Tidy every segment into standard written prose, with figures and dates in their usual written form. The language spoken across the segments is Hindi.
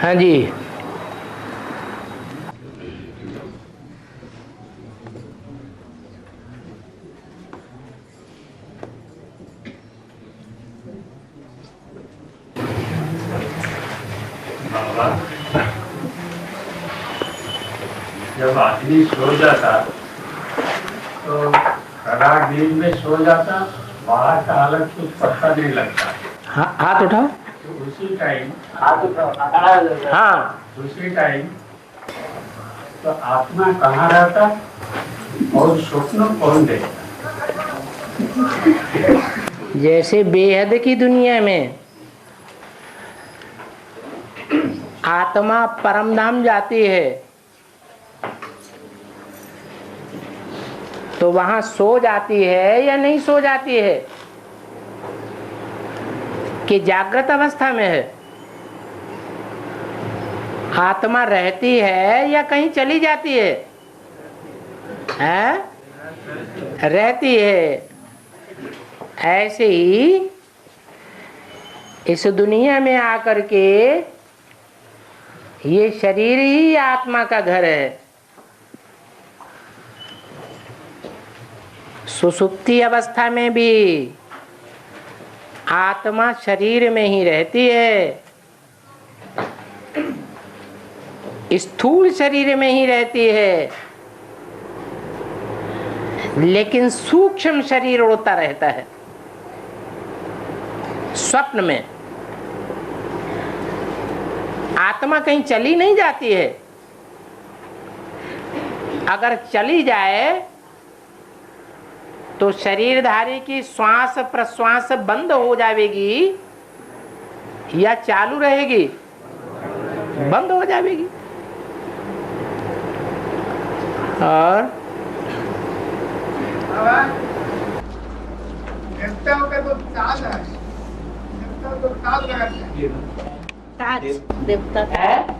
हाँ जी। जब आदमी सो जाता तो खड़ा नींद में सो जाता, बाहर का हालत कुछ पता नहीं लगता। हाथ उठाओ। तो उसी टाइम हाँ, उसी टाइम तो आत्मा कहाँ रहता और स्वप्न कौन देखता? जैसे बेहद की दुनिया में आत्मा परम धाम जाती है तो वहां सो जाती है या नहीं सो जाती है, कि जागृत अवस्था में है? आत्मा रहती है या कहीं चली जाती है? हैं? रहती है। ऐसे ही इस दुनिया में आकर के ये शरीर ही आत्मा का घर है। सुसुप्ति अवस्था में भी आत्मा शरीर में ही रहती है, स्थूल शरीर में ही रहती है, लेकिन सूक्ष्म शरीर उड़ता रहता है। स्वप्न में आत्मा कहीं चली नहीं जाती है। अगर चली जाए तो शरीरधारी की श्वास प्रश्वास बंद हो जाएगी या चालू रहेगी? बंद हो जाएगी। और देवताओं का तो ताज है, देवता तो ताज लगाते हैं।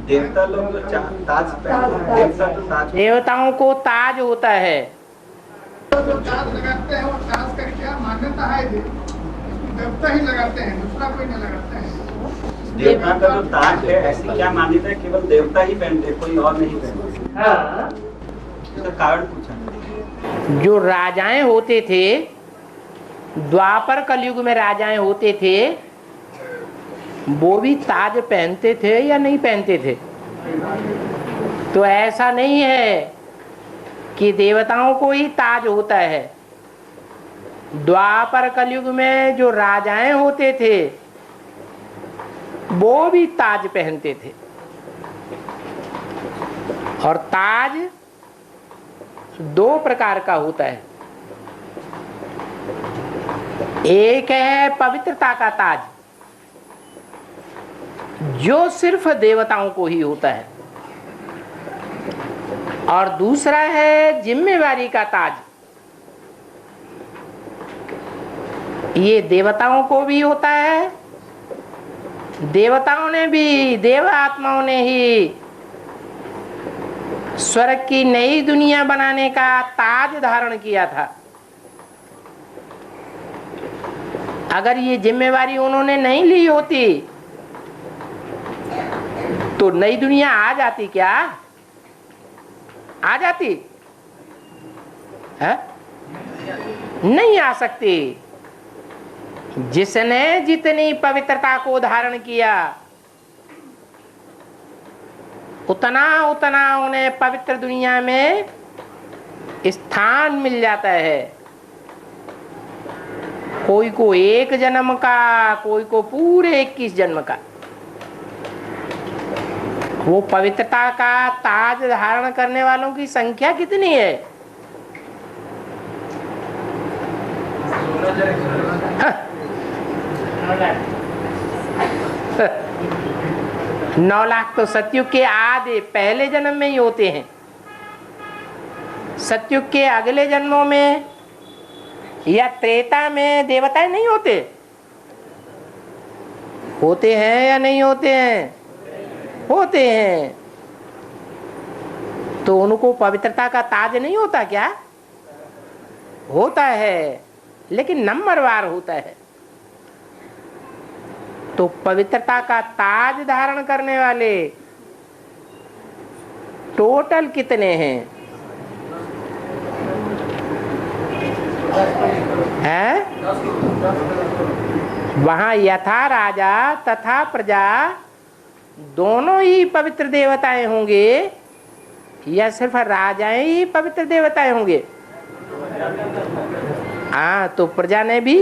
देवता लोग तो ताज देवता तो ताज, देवताओं को ताज होता है। तो जो ताज लगाते हैं वो ताज का क्या मान्यता है? देवता ही लगाते हैं, दूसरा कोई नहीं लगाता है। देवता का जो ताज है ऐसी क्या मान्यता है? केवल देवता ही पहनते, कोई और नहीं पहनते। हाँ। इसका कारण पूछा। जो राजाएं होते थे, द्वापर कलयुग में राजाएं होते थे, वो भी ताज पहनते थे या नहीं पहनते थे? तो ऐसा नहीं है कि देवताओं को ही ताज होता है। द्वापर कलयुग में जो राजाएं होते थे वो भी ताज पहनते थे। और ताज दो प्रकार का होता है। एक है पवित्रता का ताज, जो सिर्फ देवताओं को ही होता है, और दूसरा है जिम्मेवारी का ताज। ये देवताओं को भी होता है, देवताओं ने भी, देव आत्माओं ने ही स्वर्ग की नई दुनिया बनाने का ताज धारण किया था। अगर ये जिम्मेवारी उन्होंने नहीं ली होती तो नई दुनिया आ जाती क्या? आ जाती है? नहीं आ सकती। जिसने जितनी पवित्रता को धारण किया उतना उतना उन्हें पवित्र दुनिया में स्थान मिल जाता है। कोई को 1 जन्म का, कोई को पूरे 21 जन्म का। वो पवित्रता का ताज धारण करने वालों की संख्या कितनी है? 9 लाख तो सतयुग के आधे पहले जन्म में ही होते हैं। सतयुग के अगले जन्मों में या त्रेता में देवताएं नहीं होते? होते हैं या नहीं होते हैं? होते हैं। तो उनको पवित्रता का ताज नहीं होता क्या? होता है, लेकिन नंबरवार होता है। तो पवित्रता का ताज धारण करने वाले टोटल कितने हैं? वहां यथा राजा तथा प्रजा दोनों ही पवित्र देवताएं होंगे या सिर्फ राजाएं ही पवित्र देवताएं होंगे? हाँ, तो प्रजा ने भी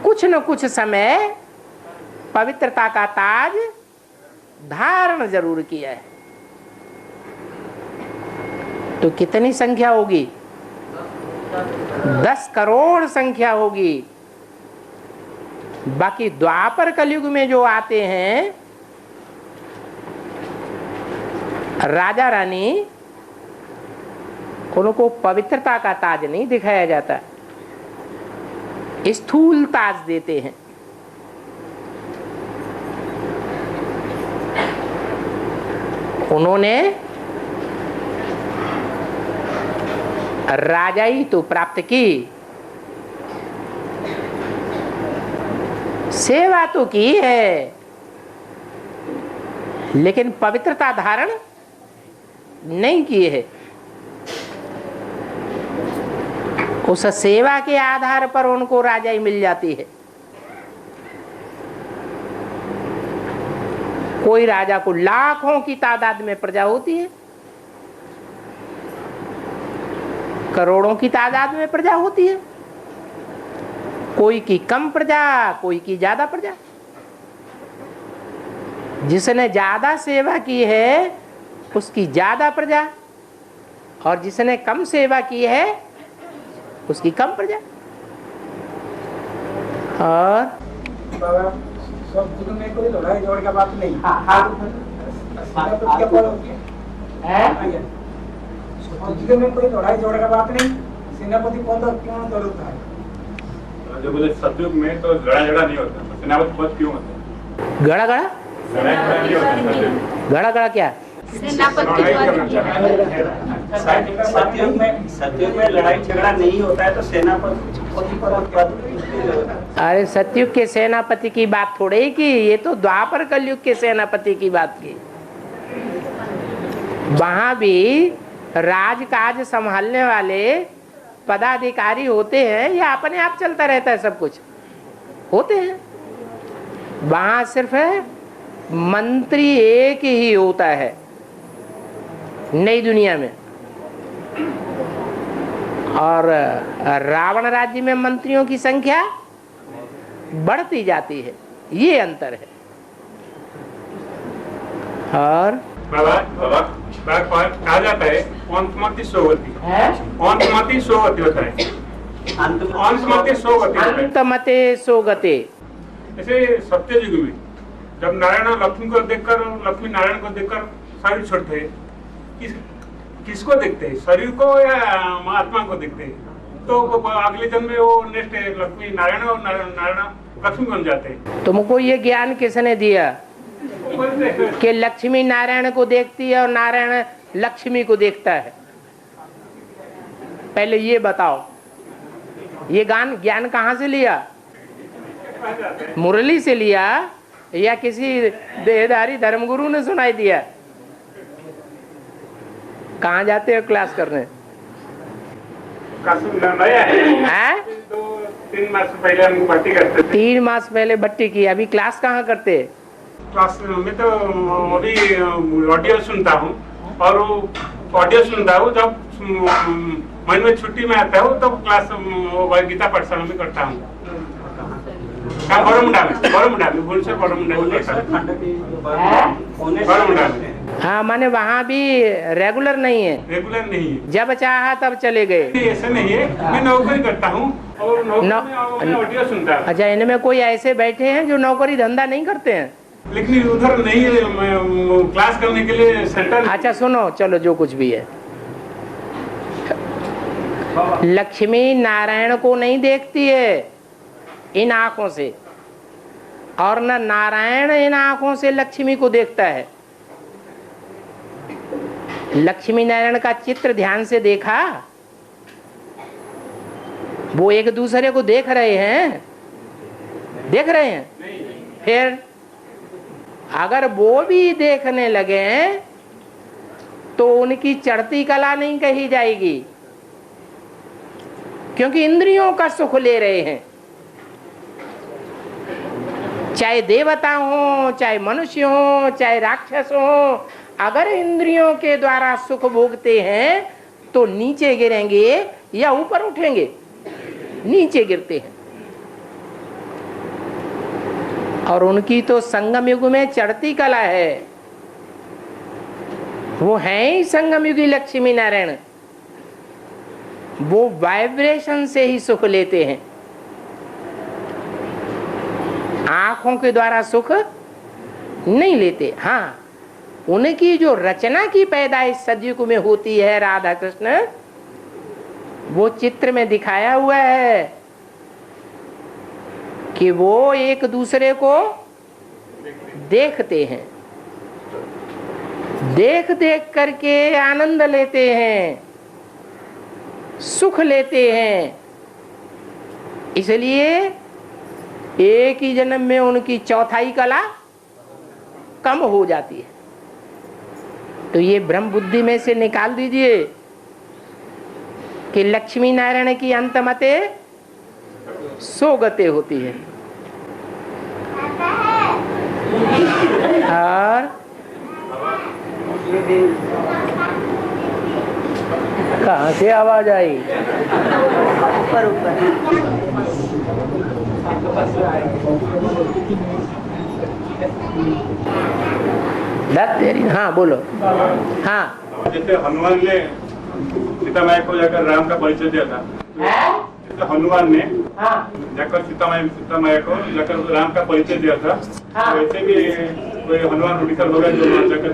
कुछ न कुछ समय पवित्रता का ताज धारण जरूर किया है। तो कितनी संख्या होगी? 10 करोड़ संख्या होगी। बाकी द्वापर कलयुग में जो आते हैं राजा रानी, उनको पवित्रता का ताज नहीं दिखाया जाता, स्थूल ताज देते हैं। उन्होंने राजाई तो प्राप्त की, सेवा तो की है, लेकिन पवित्रता धारण नहीं किए है। उस सेवा के आधार पर उनको राजाई मिल जाती है। कोई राजा को लाखों की तादाद में प्रजा होती है, करोड़ों की तादाद में प्रजा होती है, कोई की कम प्रजा, कोई की ज्यादा प्रजा। जिसने ज्यादा सेवा की है उसकी ज्यादा प्रजा, और जिसने कम सेवा की है उसकी कम प्रजा। और सब युग में कोई लड़ाई झगड़े का बात नहीं। युग में कोई लड़ाई झगड़े का बात नहीं। सेनापति पद क्यों जरूरत है? जो बोले सतयुग में तो लड़ाई झगड़ा नहीं होता, तो सेनापति पद क्यों होता है? गड़ा गड़ा लड़ाई झगड़ा नहीं होता सतयुग। गड़ा गड़ा क्या? सतयुग में लड़ाई झगड़ा नहीं होता है तो सेनापति पद। अरे सतयुग के सेनापति की बात थोड़े ही की, ये तो द्वापर कलयुग के सेनापति की बात की। वहां भी राजकाज संभालने वाले पदाधिकारी होते हैं या अपने आप चलता रहता है? सब कुछ होते हैं। वहां सिर्फ मंत्री एक ही होता है नई दुनिया में, और रावण राज्य में मंत्रियों की संख्या बढ़ती जाती है, ये अंतर है। और कहा जाता है अंतमति सोवती, अंतमति सोवती होता है, अंतमति सोवती होता है। अंतमते सोगते। ऐसे सत्य युग में जब नारायण लक्ष्मी को देखकर, लक्ष्मी नारायण को देखकर शरीर छोड़ते हैं, किसको देखते हैं? शरीर को या महात्मा को देखते हैं? तो अगले जन्म में वो नेक्स्ट लक्ष्मी नारायण और नारायण लक्ष्मी बन जाते हैं। तुमको ये ज्ञान किसने दिया कि लक्ष्मी नारायण को देखती है और नारायण लक्ष्मी को देखता है? पहले ये बताओ, ये ज्ञान कहाँ से लिया? मुरली से लिया या किसी देहधारी धर्मगुरु ने सुनाई दिया? कहाँ जाते हो क्लास करने? हैं? 3 मास पहले हम भर्ती करते थे। 3 मास पहले भट्टी की, अभी क्लास कहाँ करते? क्लास में तो अभी ऑडियो सुनता हूँ, और ऑडियो सुनता हूँ जब महीने में छुट्टी में आता हूँ तब क्लास गीता पाठशाला में करता हूँ। बड़मुंडा में भूल से बड़मुंडा में। हाँ, माने वहाँ भी रेगुलर नहीं है? रेगुलर नहीं है, जब चाहा तब चले गए। ऐसा नहीं है, मैं नौकरी करता हूँ और नौकरी में ऑडियो सुनता हूँ। अच्छा, इनमें कोई ऐसे बैठे हैं जो नौकरी धंधा नहीं करते हैं? लेकिन उधर नहीं है क्लास करने के लिए सेंटर। अच्छा सुनो, चलो जो कुछ भी है, लक्ष्मी नारायण को नहीं देखती है इन आंखों से, और न नारायण इन आंखों से लक्ष्मी को देखता है। लक्ष्मी नारायण का चित्र ध्यान से देखा? वो एक दूसरे को देख रहे हैं? देख रहे हैं? फिर अगर वो भी देखने लगे तो उनकी चढ़ती कला नहीं कही जाएगी, क्योंकि इंद्रियों का सुख ले रहे हैं। चाहे देवता हो, चाहे मनुष्य हो, चाहे राक्षस हो, अगर इंद्रियों के द्वारा सुख भोगते हैं तो नीचे गिरेंगे या ऊपर उठेंगे? नीचे गिरते हैं। और उनकी तो संगम युग में चढ़ती कला है, वो है ही संगम युगी लक्ष्मी नारायण। वो वाइब्रेशन से ही सुख लेते हैं, आंखों के द्वारा सुख नहीं लेते। हाँ, उनकी जो रचना की पैदाइश सतयुग में होती है राधा कृष्ण, वो चित्र में दिखाया हुआ है कि वो एक दूसरे को देखते हैं, देख देख करके आनंद लेते हैं, सुख लेते हैं। इसलिए एक ही जन्म में उनकी चौथाई कला कम हो जाती है। तो ये ब्रह्म बुद्धि में से निकाल दीजिए कि लक्ष्मी नारायण की अंतमते सोगते होती है। और कहाँ से आवाज आई? ऊपर तेरी। हाँ बोलो। हाँ, जैसे हनुमान ने सीता मैया को जाकर राम का परिचय दिया था, जैसे हनुमान ने जाकर सीता मैया को जाकर राम का परिचय दिया था, तो वैसे भी कोई हनुमान उड़ीसा होगा जो जाकर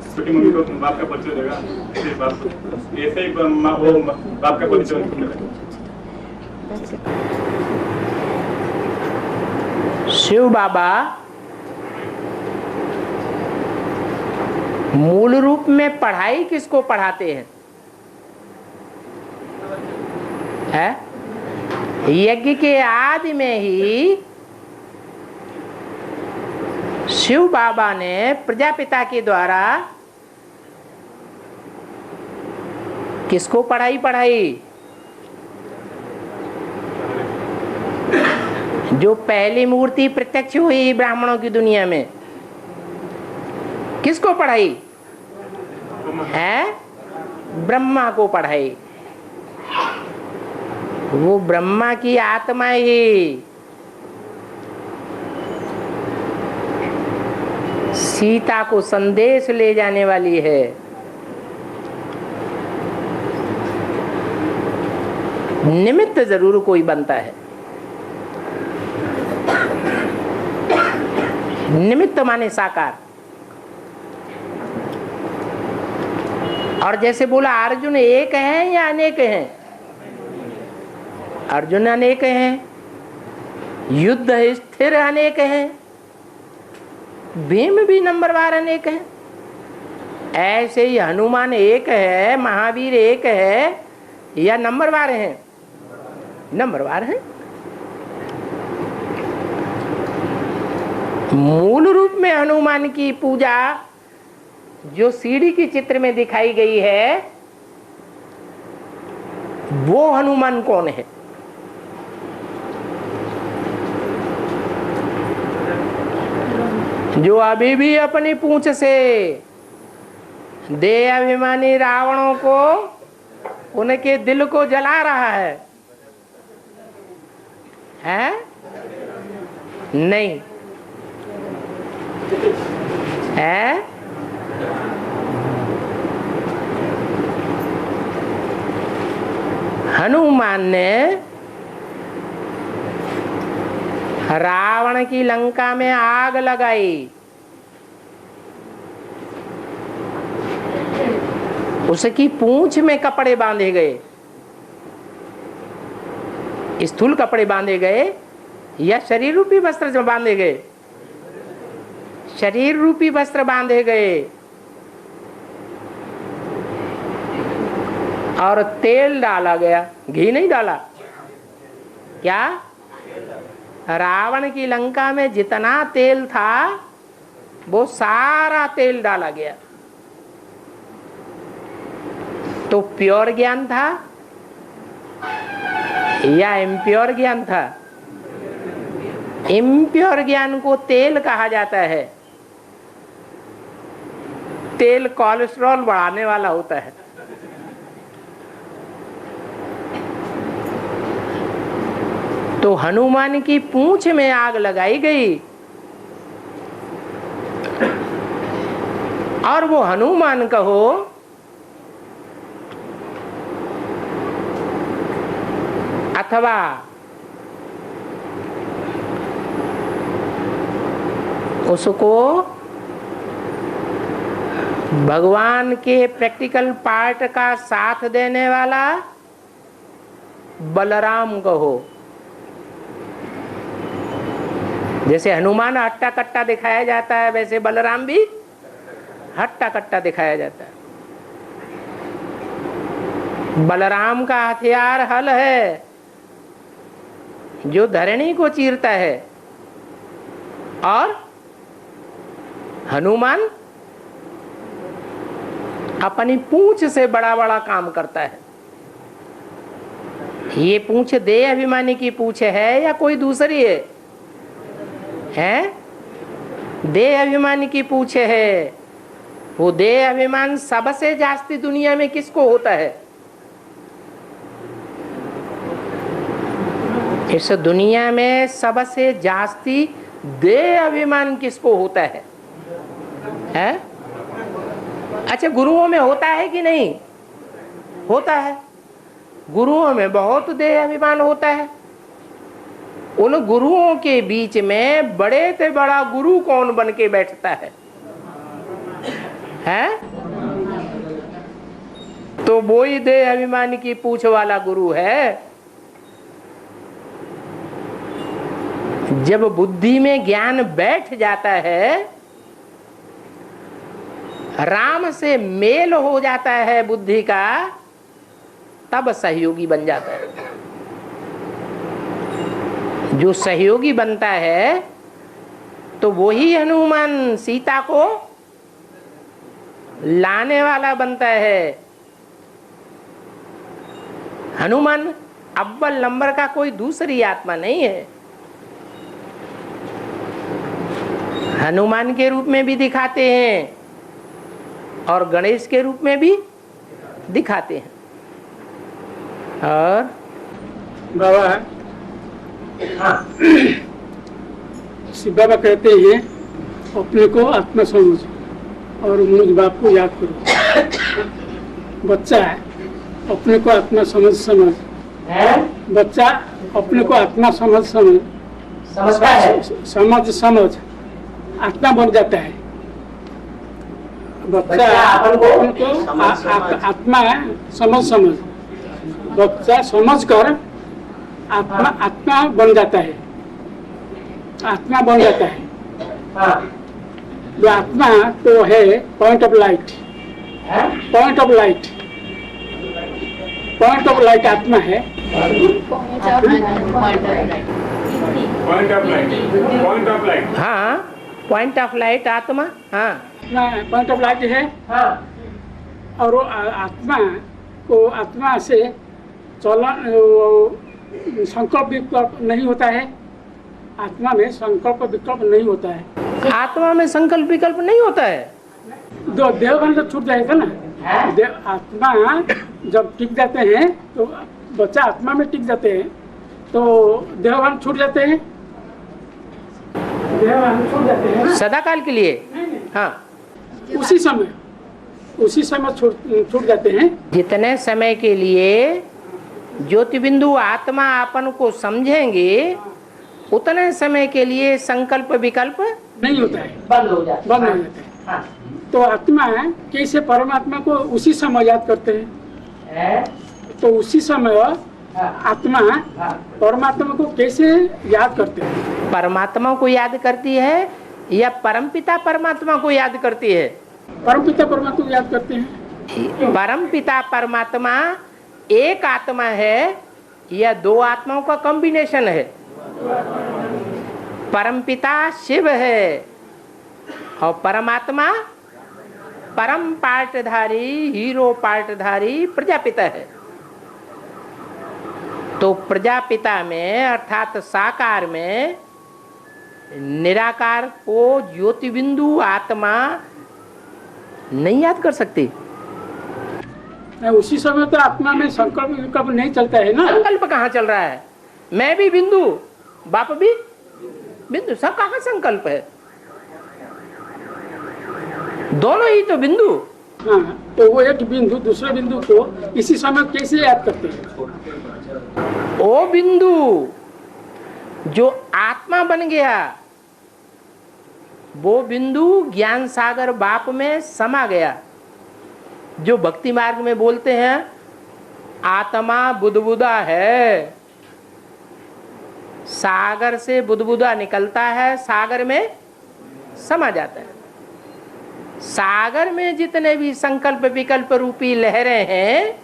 छोटी मम्मी को बाप का परिचय देगा, ऐसे ही वो बाप का परिचय देगा। शिव बाबा मूल रूप में पढ़ाई किसको पढ़ाते हैं? है? यज्ञ के आदि में ही शिव बाबा ने प्रजापिता के द्वारा किसको पढ़ाई? जो पहली मूर्ति प्रत्यक्ष हुई ब्राह्मणों की दुनिया में, किसको पढ़ाई है? ब्रह्मा को पढ़ाई। वो ब्रह्मा की आत्मा ही सीता को संदेश ले जाने वाली है। निमित्त जरूर कोई बनता है। निमित्त माने साकार। और जैसे बोला अर्जुन एक है या अनेक हैं? अर्जुन अनेक हैं, युद्ध स्थिर अनेक हैं, भीम भी नंबरवार अनेक हैं। ऐसे ही हनुमान एक है, महावीर एक है, या नंबरवार हैं? नंबरवार हैं। मूल रूप में हनुमान की पूजा जो सीढ़ी की चित्र में दिखाई गई है, वो हनुमान कौन है? जो अभी भी अपनी पूंछ से देह अभिमानी रावणों को, उनके दिल को जला रहा है नहीं है? हनुमान ने रावण की लंका में आग लगाई, उसकी पूंछ में कपड़े बांधे गए, स्थूल कपड़े बांधे गए या शरीर रूपी वस्त्र बांधे गए? शरीर रूपी वस्त्र बांधे गए और तेल डाला गया, घी नहीं डाला। क्या रावण की लंका में जितना तेल था वो सारा तेल डाला गया। तो प्योर ज्ञान था या इम्प्योर ज्ञान था? इम्प्योर ज्ञान को तेल कहा जाता है। तेल कोलेस्ट्रॉल बढ़ाने वाला होता है। तो हनुमान की पूंछ में आग लगाई गई और वो हनुमान कहो अथवा उसको भगवान के प्रैक्टिकल पार्ट का साथ देने वाला बलराम कहो। जैसे हनुमान हट्टा कट्टा दिखाया जाता है, वैसे बलराम भी हट्टा कट्टा दिखाया जाता है। बलराम का हथियार हल है जो धरणी को चीरता है, और हनुमान अपनी पूंछ से बड़ा बड़ा काम करता है। ये पूंछ देह अभिमानी की पूंछ है या कोई दूसरी है? देह अभिमानी की पूंछ है। वो देह अभिमान सबसे जास्ती दुनिया में किसको होता है? इस दुनिया में सबसे जास्ती देह अभिमान किसको होता है? अच्छा, गुरुओं में होता है कि नहीं होता है? गुरुओं में बहुत देह अभिमान होता है। उन गुरुओं के बीच में बड़े से बड़ा गुरु कौन बन के बैठता है? तो वो ही देह अभिमान की पूंछ वाला गुरु है। जब बुद्धि में ज्ञान बैठ जाता है, राम से मेल हो जाता है बुद्धि का, तब सहयोगी बन जाता है। जो सहयोगी बनता है तो वही हनुमान सीता को लाने वाला बनता है। हनुमान अव्वल नंबर का कोई दूसरी आत्मा नहीं है। हनुमान के रूप में भी दिखाते हैं और गणेश के रूप में भी दिखाते हैं। और बाबा शिव बाबा कहते हैं अपने को आत्मा समझ और मुझ बाप को याद करो। बच्चा अपने को आत्मा समझ बच्चा अपने को आत्मा समझता है, समझ आत्मा बन जाता है। बच्चा अपने को आत्मा समझ बच्चा समझ कर आत्मा बन जाता है। आत्मा बन जाता है। जो आत्मा तो है point of light. Point of light, point of light आत्मा है। पॉइंट ऑफ लाइट, हाँ, पॉइंट ऑफ लाइट आत्मा, हाँ, पॉइंट ऑफ लाइट है। और वो आत्मा को आत्मा से संकल्प विकल्प नहीं होता है। आत्मा में संकल्प विकल्प नहीं होता है। आत्मा में संकल्प विकल्प नहीं होता है। दो देवगण जब छूट जाएगा ना, आत्मा जब टिक जाते हैं तो बच्चा आत्मा में टिक जाते हैं तो देवगण छूट जाते हैं। देवगण छूट जाते हैं सदा काल के लिए। हाँ, उसी समय छूट जाते हैं। जितने समय के लिए ज्योति बिंदु आत्मा आपन को समझेंगे, उतने समय के लिए संकल्प विकल्प नहीं होता है, बंद हो जाता है। तो आत्मा कैसे परमात्मा को उसी समय याद करते हैं। तो उसी समय आत्मा परमात्मा को कैसे याद करते हैं? परमात्मा को याद करती है या परमपिता परमात्मा को याद करती है? परमपिता परमात्मा को याद करते हैं। परमपिता परमात्मा एक आत्मा है या दो आत्माओं का कॉम्बिनेशन है? परमपिता शिव है और परमात्मा परम पार्टधारी, हीरो पार्टधारी प्रजापिता है। तो प्रजापिता में अर्थात साकार में निराकार को ज्योति बिंदु आत्मा नहीं याद कर सकती। उसी समय तो आत्मा में संकल्प विकल्प नहीं चलता है ना। संकल्प कहाँ चल रहा है? मैं भी बिंदु, बाप भी बिंदु, सब कहाँ संकल्प है? दोनों ही तो बिंदु। हाँ, तो वो एक बिंदु दूसरे बिंदु को इसी समय कैसे याद करते हैं? वो बिंदु जो आत्मा बन गया, वो बिंदु ज्ञान सागर बाप में समा गया। जो भक्ति मार्ग में बोलते हैं आत्मा बुदबुदा है, सागर से बुदबुदा निकलता है, सागर में समा जाता है। सागर में जितने भी संकल्प विकल्प रूपी लहरें हैं,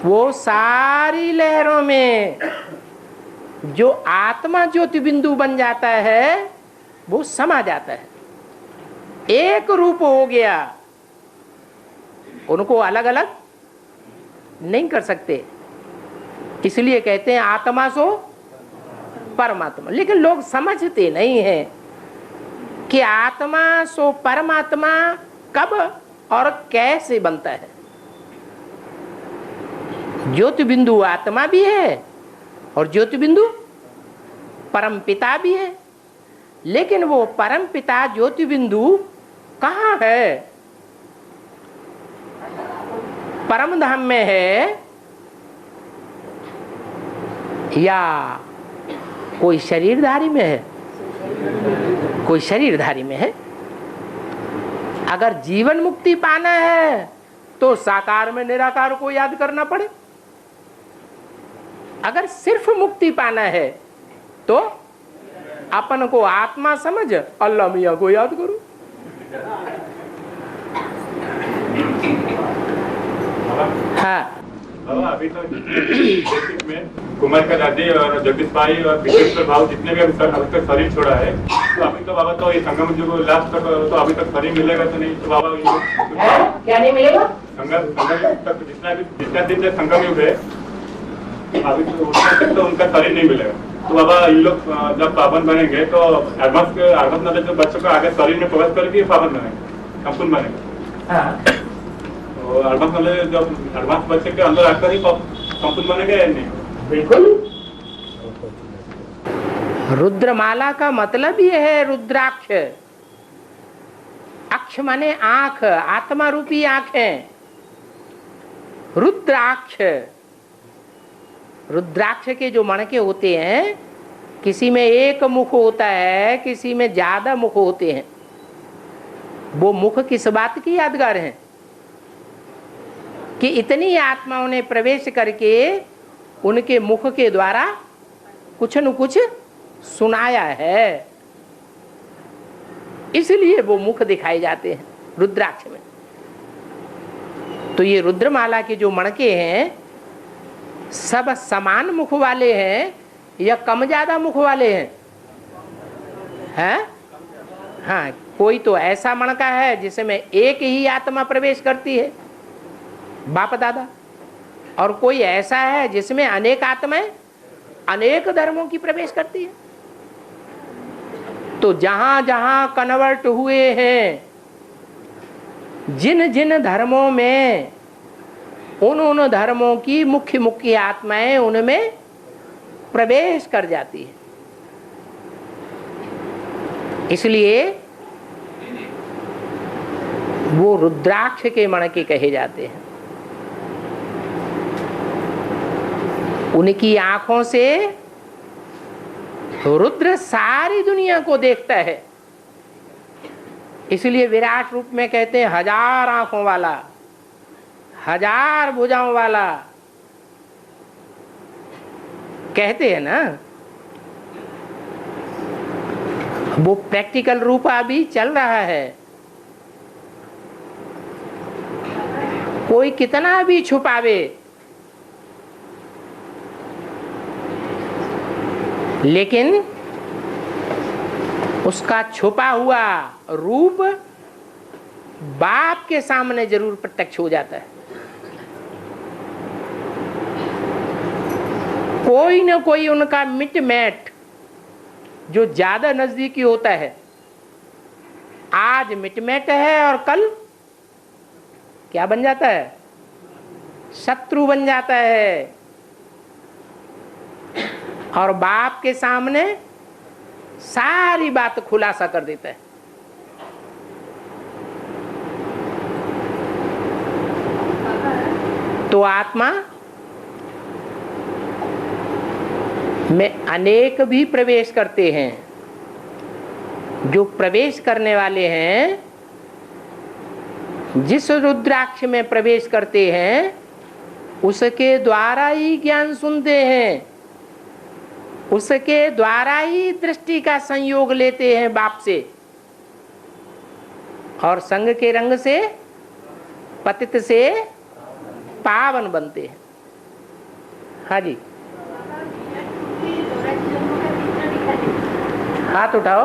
वो सारी लहरों में जो आत्मा ज्योति बिंदु बन जाता है वो समा जाता है, एक रूप हो गया। उनको अलग अलग नहीं कर सकते, इसलिए कहते हैं आत्मा सो परमात्मा। लेकिन लोग समझते नहीं हैं कि आत्मा सो परमात्मा कब और कैसे बनता है। ज्योति बिंदु आत्मा भी है और ज्योति बिंदु परम पिता भी है, लेकिन वो परम पिता ज्योति बिंदु कहाँ है? परम धाम में है या कोई शरीरधारी में है? कोई शरीरधारी में है। अगर जीवन मुक्ति पाना है तो साकार में निराकार को याद करना पड़े। अगर सिर्फ मुक्ति पाना है तो अपन को आत्मा समझ अल्लाह मियाँ को याद करो। हाँ, अभी तो बेसिक में कुमार का दादी और जगदीश भाई और विश्वेश्वर भाव जितने भी अभी तक शरीर छोड़ा है, तो अभी तो बाबा तो ये संगम जो लास्ट तक तो अभी तक शरीर मिलेगा तो नहीं, तो बाबा क्या नहीं मिलेगा? संगम तक जितना दिन तक संगम युग है अभी तो उनका शरीर नहीं मिलेगा। तो बाबा इन लोग जब पावन बनेंगे तो एडवांस नॉलेज जो बच्चों को आगे शरीर में प्रवेश करके पावन बनेंगे, संपूर्ण बनेगा। तो एडवांस नॉलेज जब एडवांस बच्चे के अंदर आकर ही संपूर्ण बनेगा या नहीं? बिल्कुल। रुद्रमाला का मतलब ये है रुद्राक्ष। अक्ष माने आंख, आत्मा रूपी आंखें। रुद्राक्ष, रुद्राक्ष के जो मणके होते हैं, किसी में एक मुख होता है, किसी में ज्यादा मुख होते हैं। वो मुख किस बात की यादगार है कि इतनी आत्माओं ने प्रवेश करके उनके मुख के द्वारा कुछ न कुछ सुनाया है, इसलिए वो मुख दिखाए जाते हैं रुद्राक्ष में। तो ये रुद्रमाला के जो मणके हैं सब समान मुख वाले हैं या कम ज्यादा मुख वाले हैं? हैं? हाँ, कोई तो ऐसा मणका है जिसमें एक ही आत्मा प्रवेश करती है, बाप दादा, और कोई ऐसा है जिसमें अनेक आत्माएं अनेक धर्मों की प्रवेश करती है। तो जहां जहां कन्वर्ट हुए हैं, जिन जिन धर्मों में उन धर्मों की मुख्य मुख्य आत्माएं उनमें प्रवेश कर जाती है। इसलिए वो रुद्राक्ष के मणके कहे जाते हैं। उनकी आंखों से रुद्र सारी दुनिया को देखता है, इसलिए विराट रूप में कहते हैं 1000 आंखों वाला, 1000 भुजाओं वाला, कहते हैं ना। वो प्रैक्टिकल रूप अभी चल रहा है। कोई कितना भी छुपावे, लेकिन उसका छुपा हुआ रूप बाप के सामने जरूर प्रत्यक्ष हो जाता है। कोई न कोई उनका मिटमैट जो ज्यादा नजदीकी होता है, आज मिटमैट है और कल क्या बन जाता है? शत्रु बन जाता है। और बाप के सामने सारी बात खुलासा कर देता है। तो आत्मा में अनेक भी प्रवेश करते हैं। जो प्रवेश करने वाले हैं, जिस रुद्राक्ष में प्रवेश करते हैं, उसके द्वारा ही ज्ञान सुनते हैं, उसके द्वारा ही दृष्टि का संयोग लेते हैं बाप से, और संग के रंग से पतित से पावन बनते हैं। हाँ जी, हाथ उठाओ।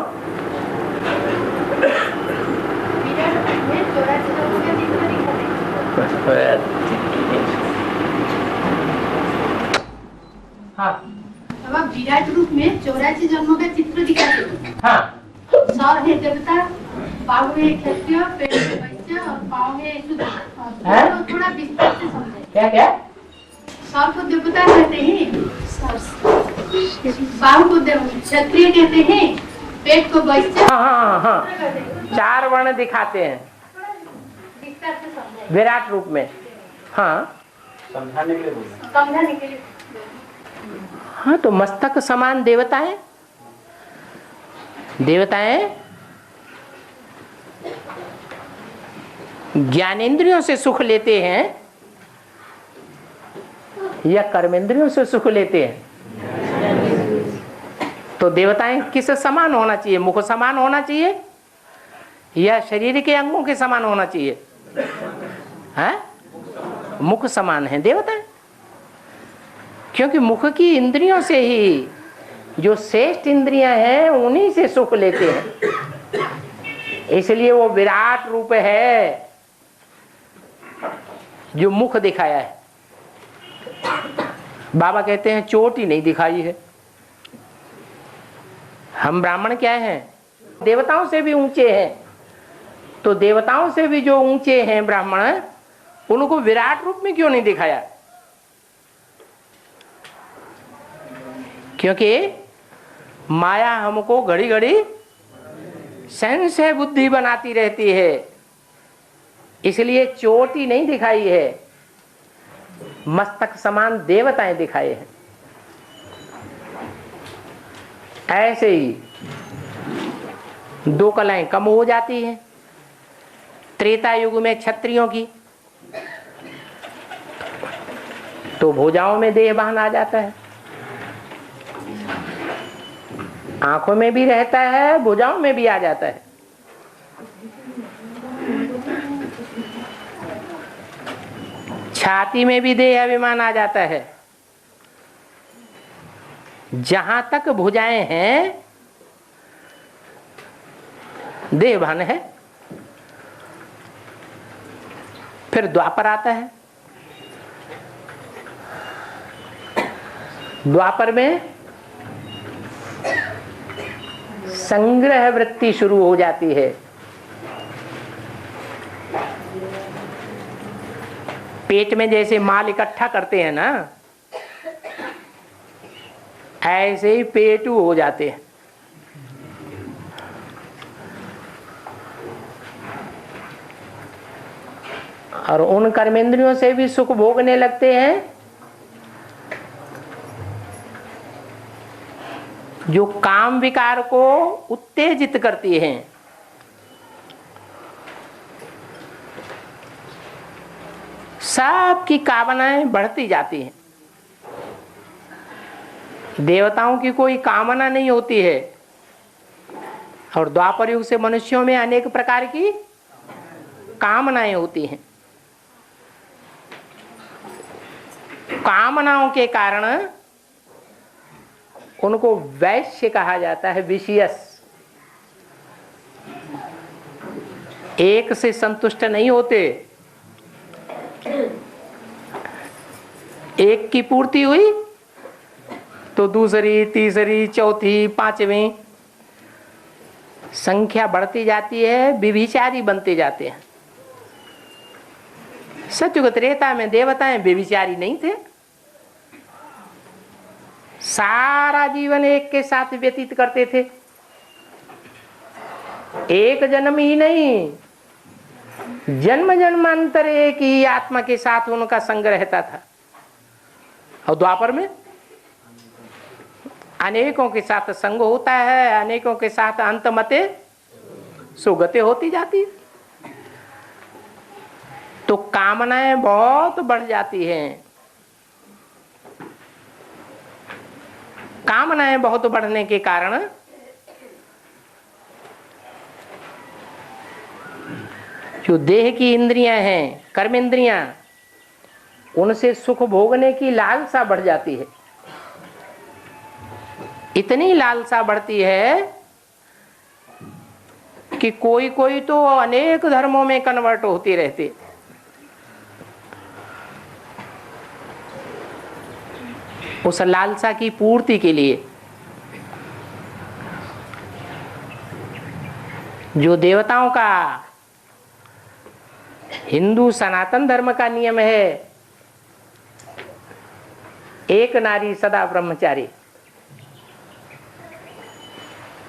हाँ, अब विराट रूप में 84 जन्मों का चित्र दिखाते हैं। हाँ, सर है देवता, पाँव है क्षत्रिय, पैर है वैश्य और पाँव है शूद्र। तो थोड़ा विस्तार से समझे। क्या क्या? सर को देवता कहते हैं, पाँव को क्षत्रिय कहते हैं, पेट को वैश्य। हाँ हाँ हाँ, 4 वर्ण दिखाते हैं विस्तार से समझे विराट रूप में। हाँ, समझाने के लिए बोल समझाने के लिए। हाँ, तो मस्तक समान देवताएं, देवताएं ज्ञानेंद्रियों से सुख लेते हैं या कर्मेंद्रियों से सुख लेते हैं? तो देवताएं किस समान होना चाहिए? मुख समान होना चाहिए या शरीर के अंगों के समान होना चाहिए? हैं? मुख समान है देवताएं, क्योंकि मुख की इंद्रियों से ही जो श्रेष्ठ इंद्रियां हैं उन्हीं से सुख लेते हैं। इसलिए वो विराट रूप है जो मुख दिखाया है। बाबा कहते हैं चोट ही नहीं दिखाई है। हम ब्राह्मण क्या हैं? देवताओं से भी ऊंचे हैं। तो देवताओं से भी जो ऊंचे हैं ब्राह्मण, उनको विराट रूप में क्यों नहीं दिखाया? क्योंकि माया हमको घड़ी घड़ी संशय बुद्धि बनाती रहती है, इसलिए चोटी नहीं दिखाई है, मस्तक समान देवताएं दिखाए हैं। ऐसे ही 2 कलाएं कम हो जाती हैं। त्रेता युग में क्षत्रियों की, तो भुजाओं में देहभान आ जाता है, आंखों में भी रहता है, भुजाओं में भी आ जाता है। छाती में भी देह अभिमान आ जाता है। जहां तक भुजाएं हैं देहभान है। फिर द्वापर आता है। द्वापर में संग्रह वृत्ति शुरू हो जाती है। पेट में जैसे माल इकट्ठा करते हैं ना, ऐसे ही पेटू हो जाते हैं। और उन कर्मेंद्रियों से भी सुख भोगने लगते हैं जो काम विकार को उत्तेजित करती हैं। सबकी कामनाएं बढ़ती जाती हैं। देवताओं की कोई कामना नहीं होती है, और द्वापर युग से मनुष्यों में अनेक प्रकार की कामनाएं होती हैं। कामनाओं के कारण उनको वैश्य कहा जाता है, विशियस। एक से संतुष्ट नहीं होते। एक की पूर्ति हुई तो दूसरी, तीसरी, चौथी, पांचवी संख्या बढ़ती जाती है, व्यभिचारी बनते जाते हैं। सतयुग त्रेता में देवताएं व्यभिचारी नहीं थे, सारा जीवन एक के साथ व्यतीत करते थे। एक जन्म ही नहीं, जन्म जन्मांतर एक ही आत्मा के साथ उनका संग रहता था। और द्वापर में अनेकों के साथ संग होता है, अनेकों के साथ अंतमते सुगते होती जाती। तो कामनाएं बहुत बढ़ जाती हैं। कामनाएं बहुत बढ़ने के कारण जो देह की इंद्रियां हैं, कर्म इंद्रियां, उनसे सुख भोगने की लालसा बढ़ जाती है। इतनी लालसा बढ़ती है कि कोई कोई तो अनेक धर्मों में कन्वर्ट होती रहती। उस लालसा की पूर्ति के लिए जो देवताओं का, हिंदू सनातन धर्म का नियम है, एक नारी सदा ब्रह्मचारी,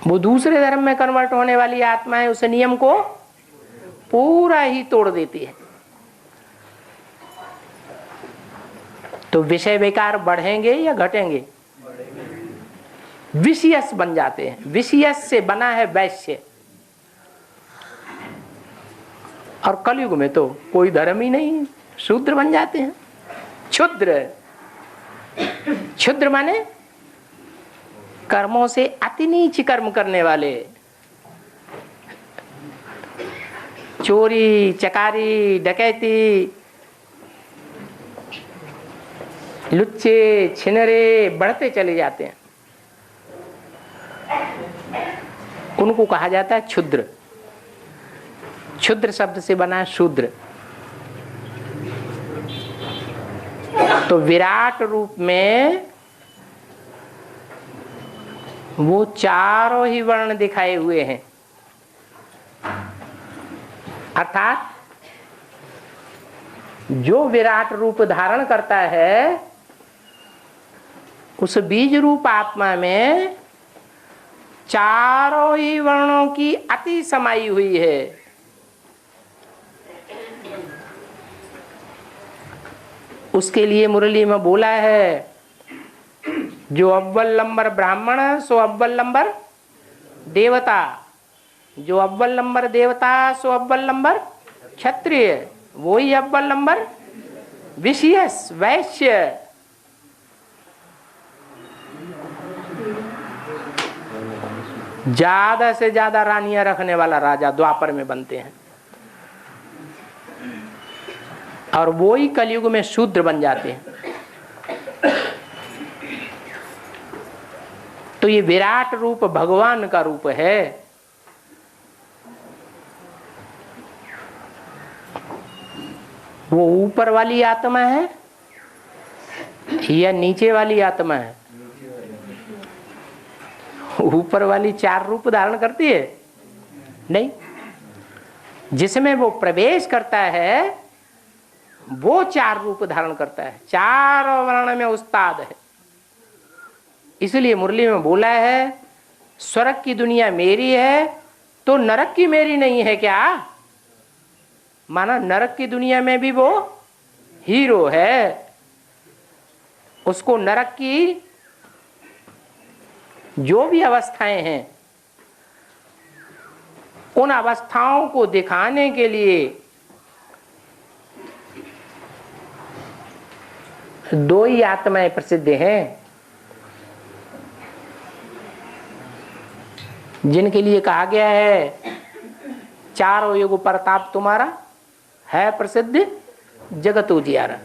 वो दूसरे धर्म में कन्वर्ट होने वाली आत्माएं उस नियम को पूरा ही तोड़ देती है। तो विषय विकार बढ़ेंगे या घटेंगे? विषयस बन जाते हैं। विषयस से बना है वैश्य। और कलयुग में तो कोई धर्म ही नहीं, शूद्र बन जाते हैं। क्षुद्र, क्षुद्र माने कर्मों से अति नीच कर्म करने वाले, चोरी, चकारी, डकैती, लुच्चे, छिनरे बढ़ते चले जाते हैं। उनको कहा जाता है क्षुद्र। क्षुद्र शब्द से बना है शूद्र। तो विराट रूप में वो चारों ही वर्ण दिखाए हुए हैं। अर्थात जो विराट रूप धारण करता है उस बीज रूप आत्मा में चारों ही वर्णों की अति समाई हुई है। उसके लिए मुरली में बोला है, जो अव्वल नंबर ब्राह्मण सो अव्वल नंबर देवता, जो अव्वल नंबर देवता सो अव्वल नंबर क्षत्रिय, वही अव्वल नंबर विषयस वैश्य। ज्यादा से ज्यादा रानियां रखने वाला राजा द्वापर में बनते हैं, और वो ही कलयुग में शूद्र बन जाते हैं। तो ये विराट रूप भगवान का रूप है। वो ऊपर वाली आत्मा है या नीचे वाली आत्मा है? ऊपर वाली चार रूप धारण करती है? नहीं। जिसमें वो प्रवेश करता है वो चार रूप धारण करता है। चारों वर्ण में उस्ताद है। इसलिए मुरली में बोला है, स्वर्ग की दुनिया मेरी है तो नरक की मेरी नहीं है क्या? माना नरक की दुनिया में भी वो हीरो है। उसको नरक की जो भी अवस्थाएं हैं उन अवस्थाओं को दिखाने के लिए दो ही आत्माएं प्रसिद्ध हैं, जिनके लिए कहा गया है चारों युग प्रताप तुम्हारा है प्रसिद्ध जगत उजियारा।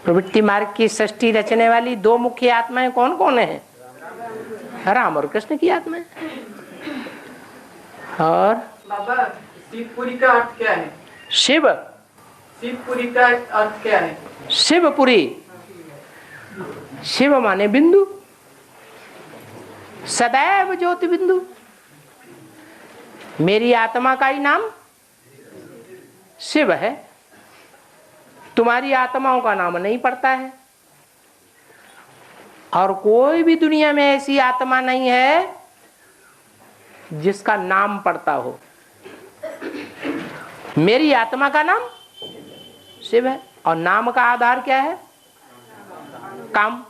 प्रवृत्ति मार्ग की सृष्टि रचने वाली दो मुख्य आत्माएं कौन कौन है? राम और कृष्ण की आत्मा है। और बाबा शिवपुरी का अर्थ क्या है? शिवपुरी का अर्थ क्या है? शिवपुरी, शिव माने बिंदु, सदैव ज्योति बिंदु। मेरी आत्मा का ही नाम शिव है, तुम्हारी आत्माओं का नाम नहीं पड़ता है। और कोई भी दुनिया में ऐसी आत्मा नहीं है जिसका नाम पड़ता हो। मेरी आत्मा का नाम शिव है और नाम का आधार क्या है? काम।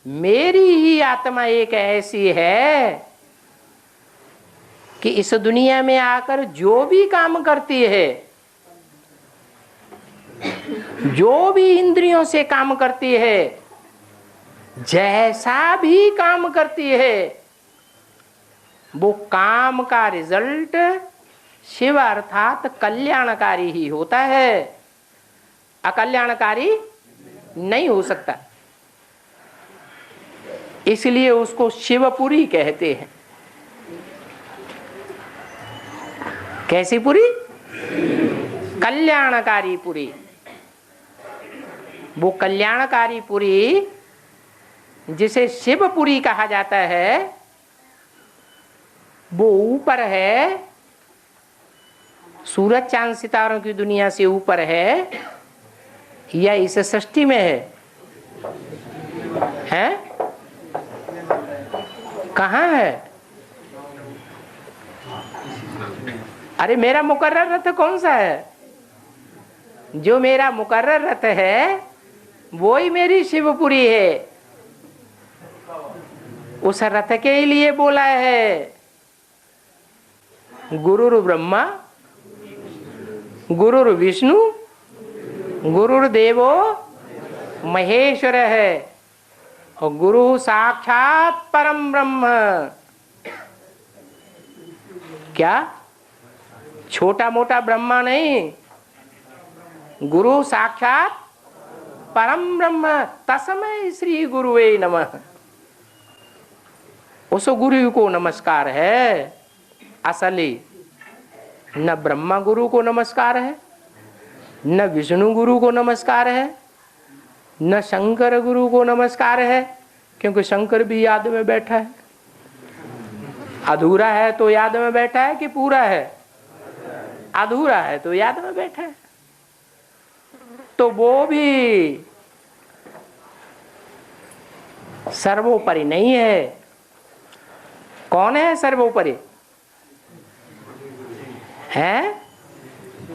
मेरी ही आत्मा एक ऐसी है कि इस दुनिया में आकर जो भी काम करती है, जो भी इंद्रियों से काम करती है, जैसा भी काम करती है, वो काम का रिजल्ट शिव अर्थात कल्याणकारी ही होता है, अकल्याणकारी नहीं हो सकता। इसलिए उसको शिवपुरी कहते हैं। कैसी पुरी? कल्याणकारी पुरी। वो कल्याणकारी पुरी जिसे शिवपुरी कहा जाता है, वो ऊपर है, सूरज चांद सितारों की दुनिया से ऊपर है या इस सृष्टि में है? हैं? कहाँ है? अरे मेरा मुकर्रर रथ कौन सा है? जो मेरा मुकर्रर रथ है वो ही मेरी शिवपुरी है। उस रथ के लिए बोला है गुरुर् ब्रह्मा गुरुर् विष्णु गुरुर्देवो महेश्वर है और गुरु साक्षात परम ब्रह्म। क्या? छोटा मोटा ब्रह्मा नहीं, गुरु साक्षात परम ब्रह्म। तस्मै श्री गुरुवे नमः। उस गुरु को नमस्कार है। असली न ब्रह्मा गुरु को नमस्कार है, न विष्णु गुरु को नमस्कार है, न शंकर गुरु को नमस्कार है, क्योंकि शंकर भी याद में बैठा है। अधूरा है तो याद में बैठा है कि पूरा है? अधूरा है तो याद में बैठा है। तो वो भी सर्वोपरि नहीं है। कौन है सर्वोपरि? है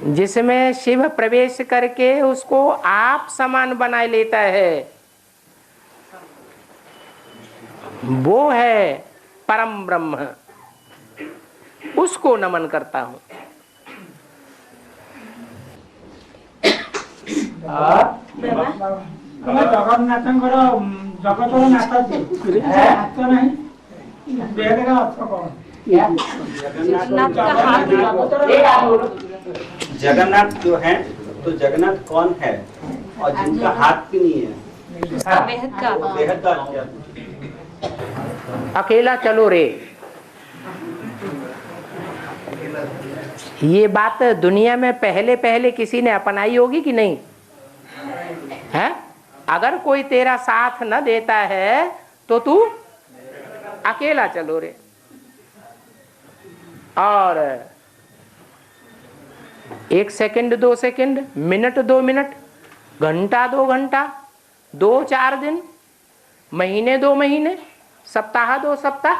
जिसमें शिव प्रवेश करके उसको आप समान बना लेता है, वो है परम ब्रह्म। उसको नमन करता हूं। ଜଗନ୍ନାଥଙ୍କର ଜଗତର ନାଥ ହାତ ନାହିଁ, ବେଦର ଅର୍ଥ କଣ? जगन्नाथ जो है, तो जगन्नाथ कौन है और जिनका हाथ भी नहीं है? बेहद का क्या? अकेला चलो रे। ये बात दुनिया में पहले पहले किसी ने अपनाई होगी कि नहीं है? अगर कोई तेरा साथ न देता है तो तू अकेला चलो रे। और 1 सेकंड 2 सेकंड, मिनट 2 मिनट, घंटा 2 घंटा, 2-4 दिन, महीने 2 महीने, सप्ताह 2 सप्ताह,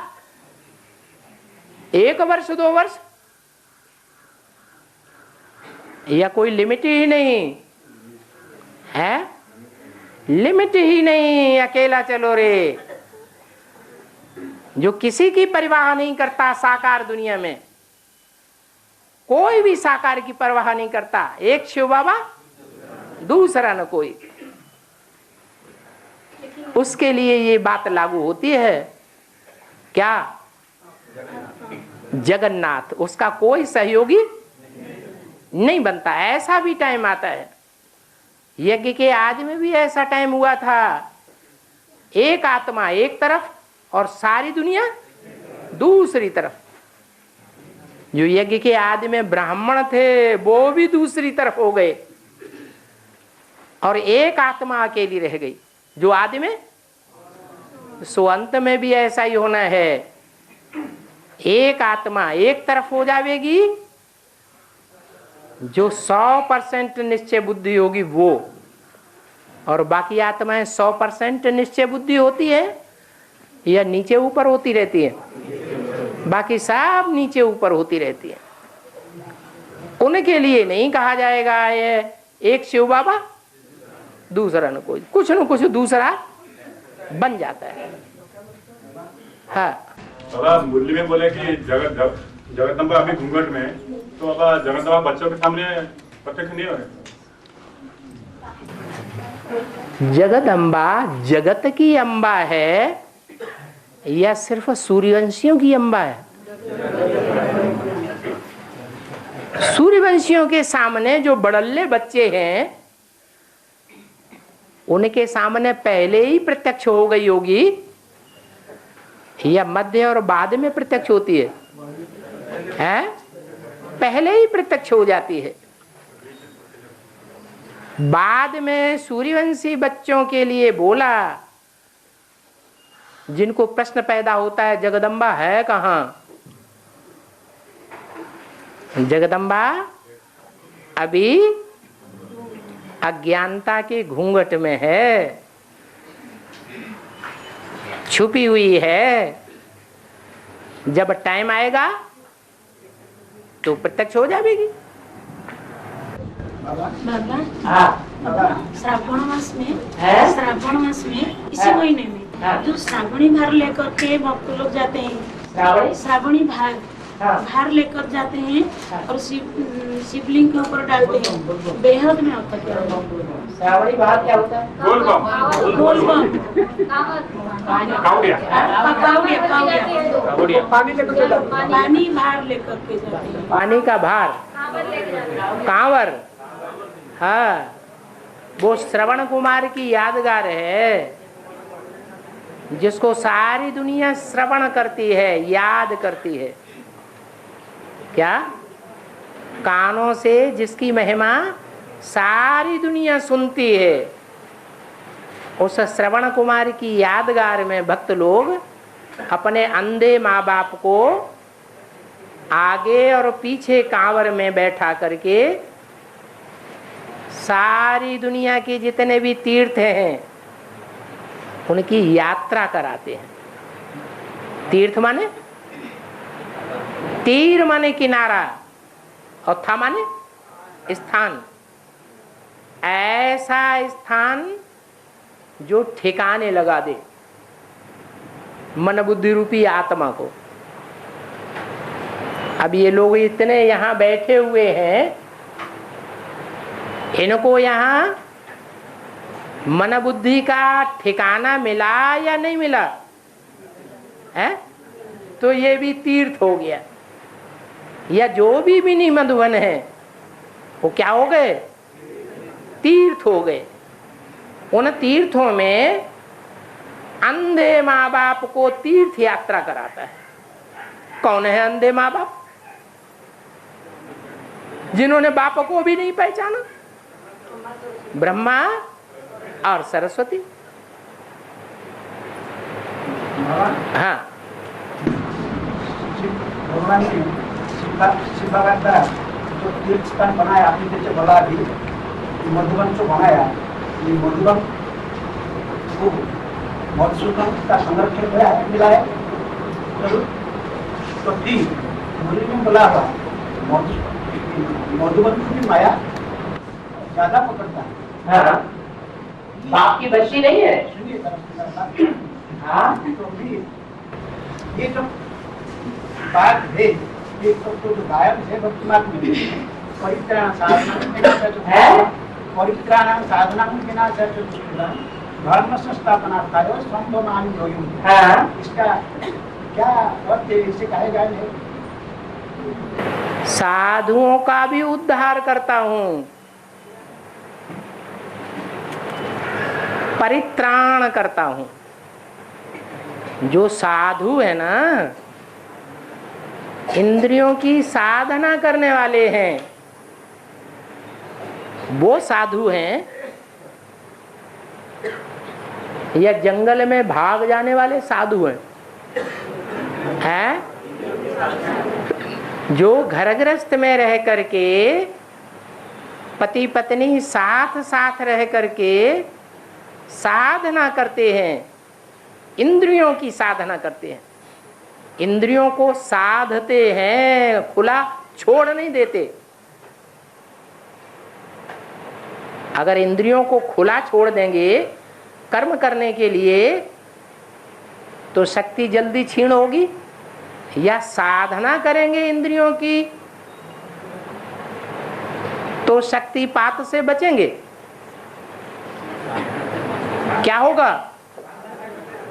1 वर्ष 2 वर्ष, या कोई लिमिट ही नहीं है? लिमिट ही नहीं। अकेला चलो रे। जो किसी की परवाह नहीं करता साकार दुनिया में, कोई भी साकार की परवाह नहीं करता। एक शिव बाबा, दूसरा न कोई। उसके लिए ये बात लागू होती है। क्या? जगन्नाथ, उसका कोई सहयोगी नहीं बनता। ऐसा भी टाइम आता है, यज्ञ के आज में भी ऐसा टाइम हुआ था। एक आत्मा एक तरफ और सारी दुनिया दूसरी तरफ। जो यज्ञ के आदि में ब्राह्मण थे वो भी दूसरी तरफ हो गए और एक आत्मा अकेली रह गई जो आदि में। सो अंत में भी ऐसा ही होना है, एक आत्मा एक तरफ हो जाएगी, जो 100% निश्चय बुद्धि होगी वो, और बाकी आत्माएं 100% निश्चय बुद्धि होती है या नीचे ऊपर होती रहती है? बाकी सब नीचे ऊपर होती रहती है। उनके लिए नहीं कहा जाएगा ये एक शिव बाबा दूसरा न कोई, कुछ न कुछ दूसरा बन जाता है। हाँ बाबा मुरली में बोले कि जगदम्बा अभी घूंघट में है, तो बाबा जगदम्बा बच्चों के सामने प्रत्यक्ष नहीं हो रहे। जगदम्बा जगत की अम्बा है या सिर्फ सूर्यवंशियों की अम्बा है? सूर्यवंशियों के सामने जो बड़ल्ले बच्चे हैं उनके सामने पहले ही प्रत्यक्ष हो गई होगी या मध्य और बाद में प्रत्यक्ष होती है? हैं? पहले ही प्रत्यक्ष हो जाती है। बाद में सूर्यवंशी बच्चों के लिए बोला, जिनको प्रश्न पैदा होता है जगदम्बा है कहां? जगदम्बा अभी अज्ञानता के घूंघट में है, छुपी हुई है। जब टाइम आएगा तो प्रत्यक्ष हो जाएगी। बाबा श्रावण मास में इसी महीने में जो श्रावणी भार लेकर के भक्त लोग जाते हैं, श्रावणी भार लेकर जाते हैं और शिवलिंग के ऊपर डालते हैं, बेहद में होता क्या? श्रावणी भार क्या होता है? पानी भार लेकर के जाते हैं। पानी का भार, कांवर। हाँ, वो श्रवण कुमार की यादगार है जिसको सारी दुनिया श्रवण करती है, याद करती है। क्या? कानों से जिसकी महिमा सारी दुनिया सुनती है, उस श्रवण कुमार की यादगार में भक्त लोग अपने अंधे माँ बाप को आगे और पीछे कांवर में बैठा करके सारी दुनिया के जितने भी तीर्थ हैं उनकी यात्रा कराते हैं। तीर्थ माने तीर माने किनारा और था माने स्थान। ऐसा स्थान जो ठिकाने लगा दे मन बुद्धि रूपी आत्मा को। अब ये लोग इतने यहाँ बैठे हुए हैं, इनको यहाँ मन बुद्धि का ठिकाना मिला या नहीं मिला है? तो ये भी तीर्थ हो गया। या जो भी विनी मधुबन है वो क्या हो गए? तीर्थ हो गए। उन तीर्थों में अंधे माँ बाप को तीर्थ यात्रा कराता है। कौन है अंधे माँ बाप? जिन्होंने बाप को भी नहीं पहचाना, ब्रह्मा और सरस्वती। हाँ, भगवान शिव बाबा द्वारा जो तीर्थ स्थान बनाया, आपने जैसे बोला अभी मधुबन जो बनाया, ये मधुबन को मधुसूदन का संरक्षण मिला है। तो फिर मुरली में बोला हुआ मधुबन की भी माया ज्यादा पकड़ता है। हाँ, बाप की बच्ची नहीं है। हाँ, तो फिर ये जो बात है, ये सब तो गायब है वर्तमान में। परित्राण साधना धर्म संस्थापनार्थाय संभवामि योगिनः। हाँ, इसका क्या अर्थ है? इसे कहेगा नहीं। साधुओं का भी उद्धार करता हूं, परित्राण करता हूं। जो साधु है ना, इंद्रियों की साधना करने वाले हैं, वो साधु हैं, या जंगल में भाग जाने वाले साधु हैं? हैं? जो घर गृहस्थ में रह करके पति पत्नी साथ साथ रह करके साधना करते हैं, इंद्रियों की साधना करते हैं, इंद्रियों को साधते हैं, खुला छोड़ नहीं देते। अगर इंद्रियों को खुला छोड़ देंगे कर्म करने के लिए तो शक्ति जल्दी क्षीण होगी, या साधना करेंगे इंद्रियों की तो शक्तिपात से बचेंगे? क्या होगा?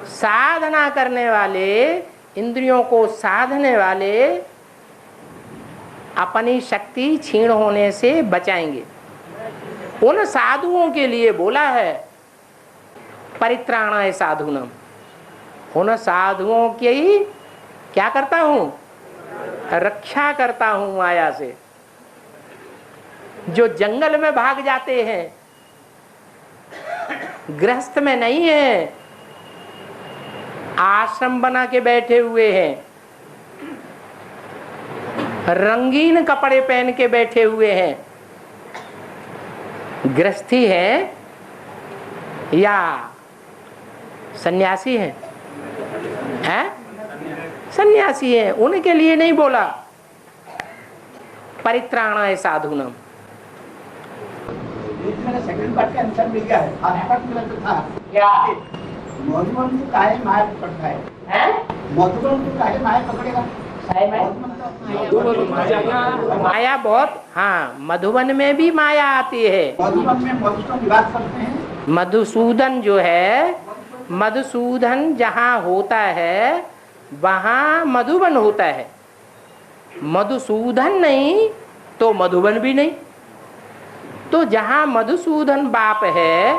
साधना करने वाले, इंद्रियों को साधने वाले अपनी शक्ति क्षीण होने से बचाएंगे। उन साधुओं के लिए बोला है परित्राणाय साधुनम। उन साधुओं की क्या करता हूं? रक्षा करता हूं माया से। जो जंगल में भाग जाते हैं, गृहस्थ में नहीं है, आश्रम बना के बैठे हुए हैं, रंगीन कपड़े पहन के बैठे हुए हैं, गृहस्थी है या सन्यासी है? हैं? सन्यासी है, उनके लिए नहीं बोला परित्राणाय साधुनम। मैंने सेकंड पार्ट का आंसर मिल गया है। फर्स्ट पार्ट में तो था क्या? मधुबन को काहे माया पकड़ता है? हैं? मधुबन को काहे माया पकड़ेगा? माया बहुत, हाँ, मधुबन में भी माया आती है। मधुबन में मधुसूदन निवास करते हैं। मधुसूदन जो है, मधुसूदन जहाँ होता है वहाँ मधुबन होता है। मधुसूदन नहीं तो मधुबन भी नहीं। तो जहाँ मधुसूदन बाप है,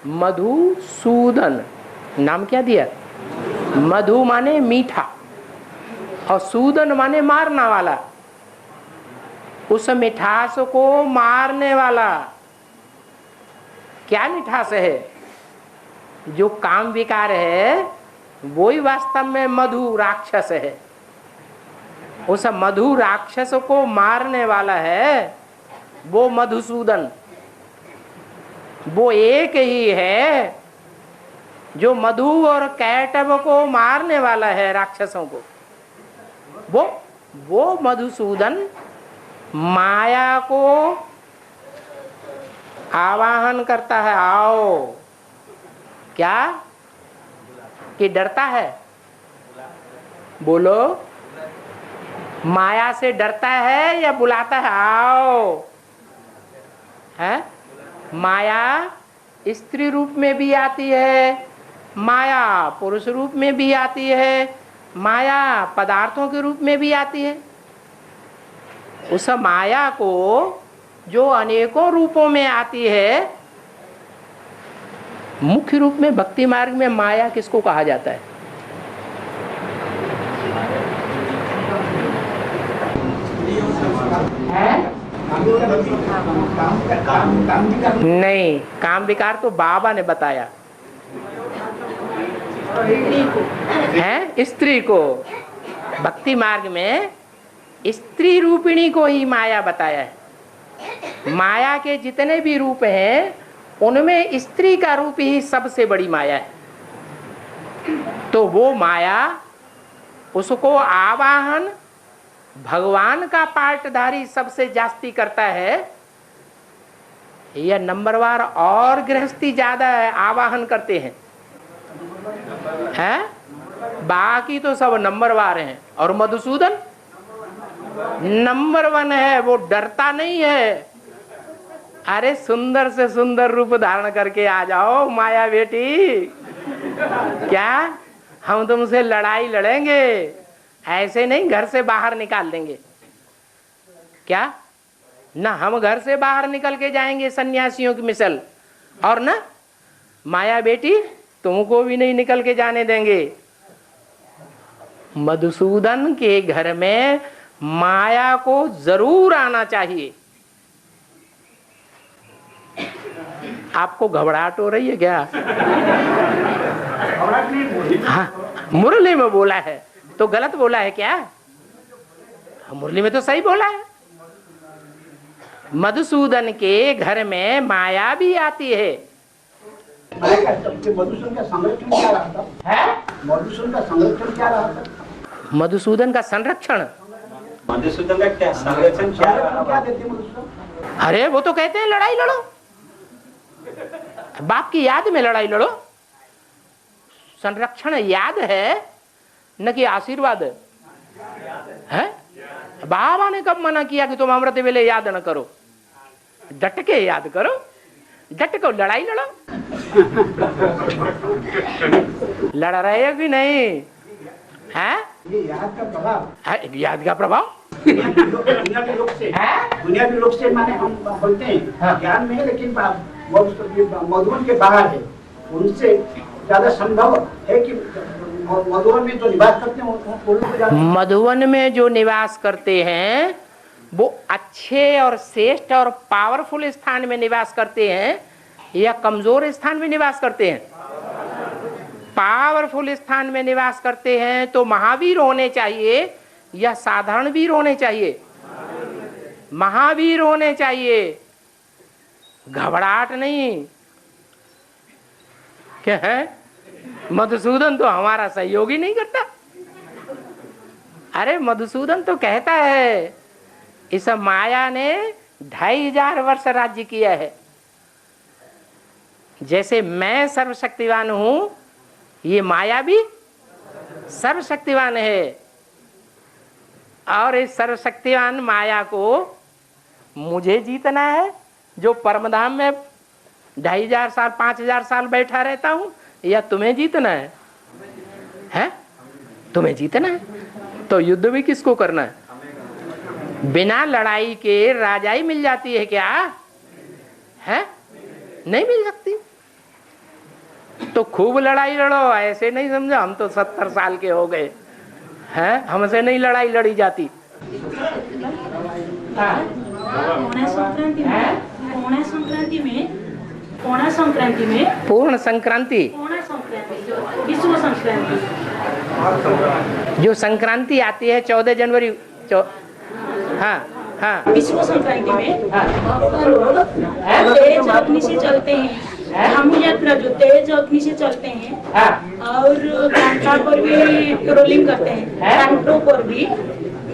मधुसूदन नाम क्या दिया? मधु माने मीठा और सूदन माने मारना वाला। उस मिठास को मारने वाला। क्या मिठास है? जो काम विकार है वही वास्तव में मधु राक्षस है। उस मधु राक्षस को मारने वाला है वो मधुसूदन। वो एक ही है जो मधु और कैटव को मारने वाला है, राक्षसों को। वो मधुसूदन माया को आवाहन करता है, आओ। क्या? कि डरता है? बोलो, माया से डरता है या बुलाता है आओ? है? माया स्त्री रूप में भी आती है, माया पुरुष रूप में भी आती है, माया पदार्थों के रूप में भी आती है। उस माया को जो अनेकों रूपों में आती है, मुख्य रूप में भक्ति मार्ग में माया किसको कहा जाता है? नहीं, काम विकार तो बाबा ने बताया है। स्त्री को भक्ति मार्ग में स्त्री रूपिणी को ही माया बताया है। माया के जितने भी रूप हैं उनमें स्त्री का रूप ही सबसे बड़ी माया है। तो वो माया, उसको आवाहन भगवान का पार्टधारी सबसे जास्ती करता है या नंबरवार और गृहस्थी ज्यादा है आवाहन करते हैं? हैं? बाकी तो सब नंबरवार हैं। और मधुसूदन नंबर 1 है, वो डरता नहीं है। अरे सुंदर से सुंदर रूप धारण करके आ जाओ माया बेटी, क्या हम तुमसे लड़ाई लड़ेंगे? ऐसे नहीं घर से बाहर निकाल देंगे। क्या ना हम घर से बाहर निकल के जाएंगे सन्यासियों की मिसल, और ना माया बेटी तुमको भी नहीं निकल के जाने देंगे। मधुसूदन के घर में माया को जरूर आना चाहिए। आपको घबराहट हो रही है क्या? हाँ, मुरली में बोला है तो गलत बोला है क्या? मुरली में तो सही बोला है। मधुसूदन के घर में माया भी आती है। मधुसूदन का संरक्षण क्या रहा था? मधुसूदन का संरक्षण क्या रहा था? मधुसूदन का संरक्षण, मधुसूदन का क्या संरक्षण क्या देते मधुसूदन? अरे वो तो कहते हैं लड़ाई लड़ो, बाप की याद में लड़ाई लड़ो। संरक्षण याद है न कि आशीर्वाद है? बाबा ने कब मना किया कि तुम अमृत वेले याद न करो? डट के याद करो, डट को लड़ाई लड़ो। लड़ रहे हो कि नहीं? है ये याद का प्रभाव, याद का प्रभाव दुनियावी लोग से माने हम बोलते हैं ज्ञान में है, लेकिन मधुबन के बाहर है, उनसे ज्यादा संभव है कि मधुबन में जो निवास करते हैं, मधुबन में जो निवास करते हैं वो अच्छे और श्रेष्ठ और पावरफुल स्थान में निवास करते हैं या कमजोर स्थान में निवास करते हैं? पावरफुल स्थान में निवास करते हैं तो महावीर होने चाहिए या साधारण वीर होने चाहिए? महावीर होने चाहिए, घबराहट नहीं। क्या है? मधुसूदन तो हमारा सहयोग ही नहीं करता। अरे मधुसूदन तो कहता है इस माया ने 2500 वर्ष राज्य किया है। जैसे मैं सर्वशक्तिवान हूं, ये माया भी सर्वशक्तिवान है। और इस सर्वशक्तिवान माया को मुझे जीतना है, जो परमधाम में 2500 साल 5000 साल बैठा रहता हूं, या तुम्हें जीतना है? हैं? तुम्हें जीतना है तो युद्ध भी किसको करना है? बिना लड़ाई के राजाई मिल जाती है क्या? है? नहीं मिल सकती। तो खूब लड़ाई लड़ो, ऐसे नहीं समझो हम तो 70 साल के हो गए हैं, हमसे नहीं लड़ाई लड़ी जाती। पूर्ण संक्रांति विश्व संक्रांति जो संक्रांति आती है 14 जनवरी हाँ हाँ, विश्व संक्रांति में तेज अग्नि से चलते हैं, हम यात्रा जो तेज अग्नि से चलते हैं और कांटा पर भी रोलिंग करते हैं, कांटों पर भी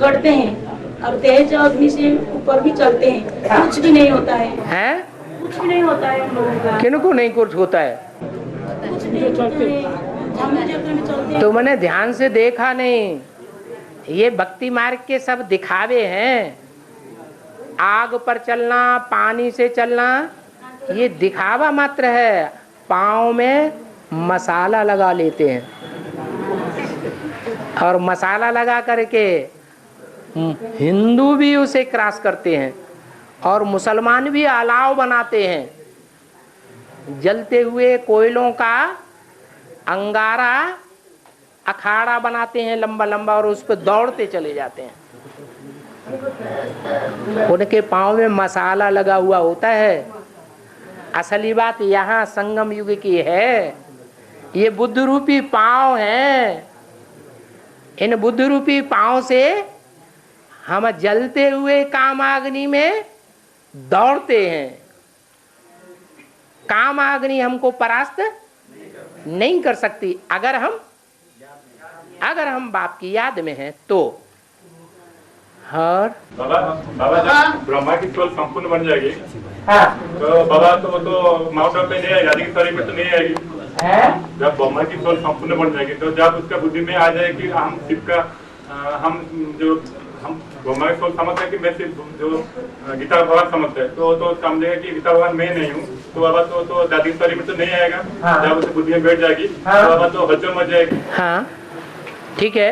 गड़ते हैं और तेज अग्नि से ऊपर भी चलते हैं, कुछ भी नहीं होता है। कुछ भी नहीं होता है हम लोगों का। किनको नहीं कुछ होता है? कुछ नहीं होता है। तो मैंने ध्यान से देखा नहीं, ये भक्ति मार्ग के सब दिखावे हैं। आग पर चलना, पानी से चलना, ये दिखावा मात्र है। पाँव में मसाला लगा लेते हैं और मसाला लगा करके हिंदू भी उसे क्रॉस करते हैं और मुसलमान भी अलाव बनाते हैं। जलते हुए कोयलों का अंगारा अखाड़ा बनाते हैं लंबा लंबा और उस पर दौड़ते चले जाते हैं। उनके पाँव में मसाला लगा हुआ होता है। असली बात यहाँ संगम युग की है। ये बुद्ध रूपी पाँव हैं। इन बुद्ध रूपी पाँव से हम जलते हुए कामाग्नि में दौड़ते हैं। कामाग्नि हमको परास्त नहीं कर सकती अगर हम बाप की याद में हैं तो। और बाबा जब ब्रह्मा की सोल संपूर्ण बन जाएगी तो बाबा तो माउंट आबू पे नहीं आएगी, राधिका सॉरी में तो नहीं आएगी। जब ब्रह्मा की सोल संपूर्ण बन जाएगी तो जब उसका बुद्धि में आ जाए कि हम शिव का हम ब्रह्मा की सोल समझते हैं कि मैं सिर्फ जो गीता भगवान समझते हैं तो समझेगा कि गीता भगवान मैं नहीं हूँ। तो बाबा तो राधिका सॉरी में तो नहीं आएगा। जब उसे बुद्धि में बैठ जाएगी तो बाबा तो हलचल मच जाएगी। हाँ ठीक है।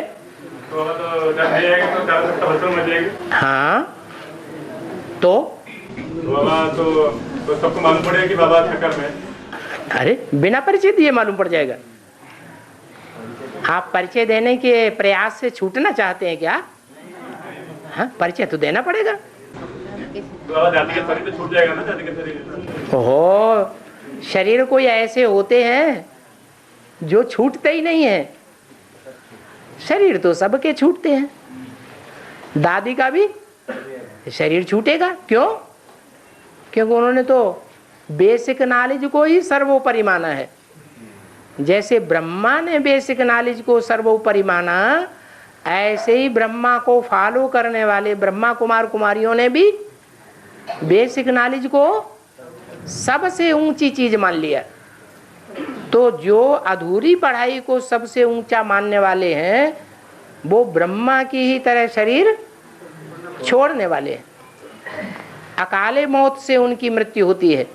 तो बाबा तो जब नहीं आएगा तो चारों तरफ हलचल मच जाएगी। हाँ तो बाबा तो सबको मालूम पड़ेगा कि बाबा चक्कर में। अरे बिना परिचय दिए मालूम पड़ जाएगा। आप परिचय देने के प्रयास से छूटना चाहते हैं क्या? हाँ, परिचय तो देना पड़ेगा। जाति के शरीर तो छूट जाएगा ना, जाति के शरीर। ओहो, शरीर कोई ऐसे होते हैं जो छूटते ही नहीं है। शरीर तो सबके छूटते हैं। दादी का भी शरीर छूटेगा, क्यों? क्योंकि उन्होंने तो बेसिक नॉलेज को ही सर्वोपरि माना है। जैसे ब्रह्मा ने बेसिक नॉलेज को सर्वोपरि माना, ऐसे ही ब्रह्मा को फॉलो करने वाले ब्रह्मा कुमार कुमारियों ने भी बेसिक नॉलेज को सबसे ऊंची चीज मान लिया। तो जो अधूरी पढ़ाई को सबसे ऊंचा मानने वाले हैं, वो ब्रह्मा की ही तरह शरीर छोड़ने वाले हैं। अकाले मौत से उनकी मृत्यु होती है।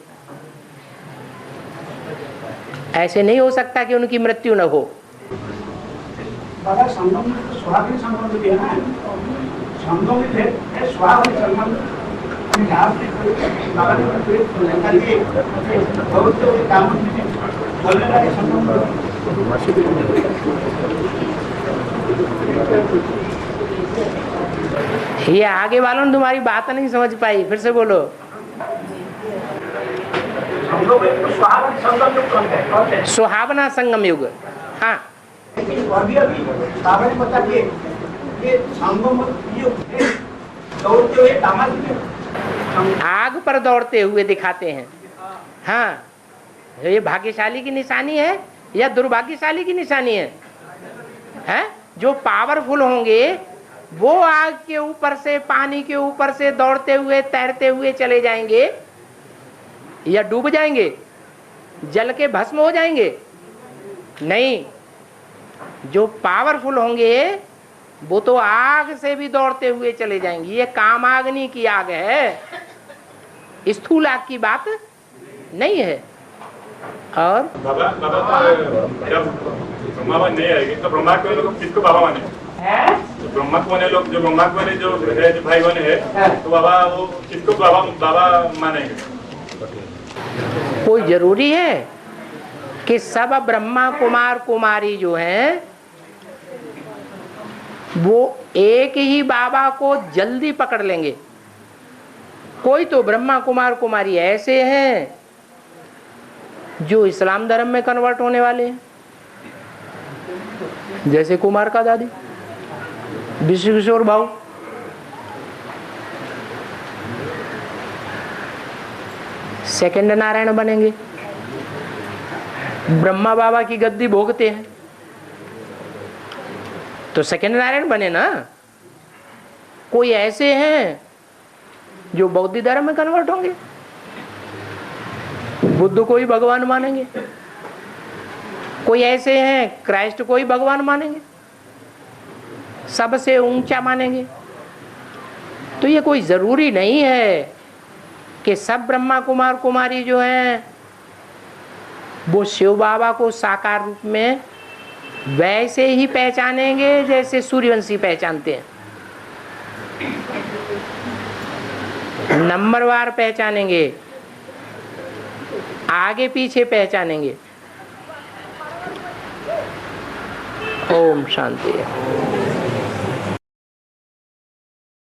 ऐसे नहीं हो सकता कि उनकी मृत्यु न हो। बाबा संगम में तो स्वाभाविक संबंध भी है ना, संगम में है स्वाभाविक संबंध। यहाँ पे बाबा ने लंका के बहुत काम बोलने लगे संगम। ये आगे वालों ने तुम्हारी बात नहीं समझ पाई, फिर से बोलो। सुहावना संगम युग, हाँ। आग पर दौड़ते हुए दिखाते हैं। हाँ, ये भाग्यशाली की निशानी है या दुर्भाग्यशाली की निशानी है? हैं? जो पावरफुल होंगे वो आग के ऊपर से, पानी के ऊपर से दौड़ते हुए, तैरते हुए चले जाएंगे या डूब जाएंगे, जल के भस्म हो जाएंगे? नहीं, जो पावरफुल होंगे वो तो आग से भी दौड़ते हुए चले जाएंगे। ये कामाग्नि की आग है, स्थूल आग की बात नहीं है। और बाबा जब ब्रह्मा नहीं आएगी तो ब्रह्मा को लोग किसको बाबा माने? तो ब्रह्मा को माने लोग, जो ब्रह्मा को माने जो भाई बने हैं, तो बाबा वो किसको बाबा मानेंगे? कोई जरूरी है कि सब ब्रह्मा कुमार कुमारी जो हैं वो एक ही बाबा को जल्दी पकड़ लेंगे? कोई तो ब्रह्मा कुमार कुमारी ऐसे हैं जो इस्लाम धर्म में कन्वर्ट होने वाले हैं, जैसे कुमार का दादी, विश्व किशोर भाऊ। सेकंड नारायण बनेंगे, ब्रह्मा बाबा की गद्दी भोगते हैं तो सेकंड नारायण बने ना। कोई ऐसे हैं जो बौद्ध धर्म में कन्वर्ट होंगे, बुद्ध को ही भगवान मानेंगे। कोई ऐसे हैं क्राइस्ट को ही भगवान मानेंगे, सबसे ऊंचा मानेंगे। तो ये कोई जरूरी नहीं है कि सब ब्रह्मा कुमार कुमारी जो हैं वो शिव बाबा को साकार रूप में वैसे ही पहचानेंगे जैसे सूर्यवंशी पहचानते हैं। नंबरवार पहचानेंगे, आगे पीछे पहचानेंगे। ओम शांति।